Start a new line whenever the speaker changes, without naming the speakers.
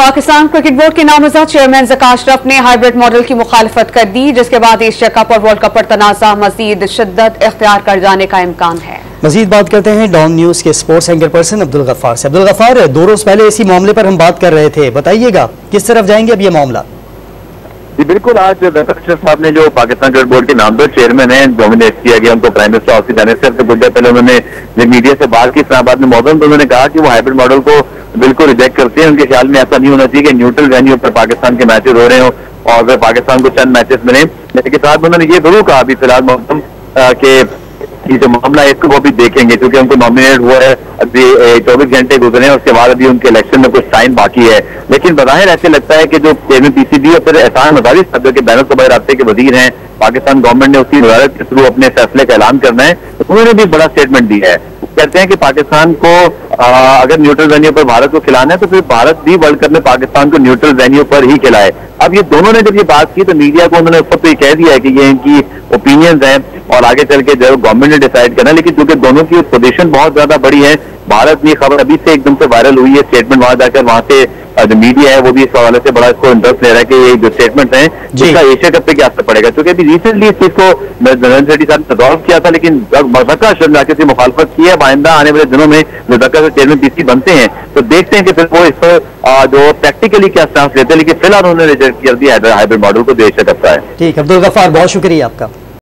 Pakistan cricket board के नामजद chairman Zaka Ashraf ने हाइब्रिड मॉडल की मुखालफत कर दी, जिसके बाद एशिया कप और वर्ल्ड कप पर तनाज़ा मजीद शिद्दत इख्तियार कर जाने का इम्कान है।
मजीद बात करते हैं डॉन न्यूज के sports anchor person Abdul Gaffar से। अब्दुल गफ्फार, 2 रोज पहले इसी मामले पर हम बात कर रहे थे, बताइएगा किस तरफ जाएंगे अब ये मामला?
जी बिल्कुल, आज ज़का अशरफ साहब ने जो पाकिस्तान क्रिकेट बोर्ड के नामजद चेयरमैन हैं, नॉमिनेट किया गया उनको प्राइम मिनिस्टर ऑफिस जाने से कुछ देर पहले उन्होंने जब मीडिया से बात की इस्लामाबाद में मौजूद, तो उन्होंने कहा कि वो हाइब्रिड मॉडल को बिल्कुल रिजेक्ट करते हैं। उनके ख्याल में ऐसा नहीं होना चाहिए कि न्यूट्रल वेन्यू पर पाकिस्तान के मैचेस हो रहे हो और अगर पाकिस्तान को चंद मैचेस मिले। लेकिन साथ उन्होंने ये जरूर कहा अभी फिलहाल मौसम के ये जो मामला है इसको वो भी देखेंगे, क्योंकि उनको नॉमिनेट हुआ है, अभी 24 घंटे गुजरे हैं, उसके बाद अभी उनके इलेक्शन में कुछ टाइम बाकी है। लेकिन बज़ाहिर ऐसे लगता है कि जो चेयरमैन पीसीबी और फिर एहसान मज़ारी साहब जो कि बैन सूबाई राब्ते के वजीर हैं, पाकिस्तान गवर्नमेंट ने उसकी वजारत के थ्रू अपने फैसले का ऐलान करना है, तो उन्होंने भी बड़ा स्टेटमेंट दिया है। कहते हैं कि पाकिस्तान को अगर न्यूट्रल वेन्यू पर भारत को खिलाना है तो फिर भारत भी वर्ल्ड कप में पाकिस्तान को न्यूट्रल वेन्यू पर ही खिलाए। अब ये दोनों ने जब ये बात की तो मीडिया को उन्होंने उस वक्त तो ये कह दिया है कि ये इनकी ओपिनियंस हैं और आगे चल के जो गवर्नमेंट ने डिसाइड करना है। लेकिन क्योंकि दोनों की पोजीशन बहुत ज्यादा बड़ी है, भारत में खबर अभी से एकदम से वायरल हुई है, स्टेटमेंट वहां जाकर वहां से जो मीडिया है वो भी इस हवाले से बड़ा इसको इंटरेस्ट ले रहा है कि ये जो स्टेटमेंट है इसका एशिया कप पे क्या असर पड़ेगा। क्योंकि अभी रिसेंटली इस चीज को नरेंद्र रेड्डी साहब ने सॉल्व किया था, लेकिन ज़का अशरफ जाके से मुखालफत की है। आइंदा आने वाले दिनों में ज़का से चेयरमैन पीसी बनते हैं तो देखते हैं कि फिर वो इस पर जो प्रैक्टिकली क्या स्टांस लेते हैं। लेकिन फिलहाल उन्होंने रिजेक्ट कर दिया हाइब्रिड मॉडल को जो एशिया कप का है।
ठीक, अब्दुल गफ्फार बहुत शुक्रिया आपका।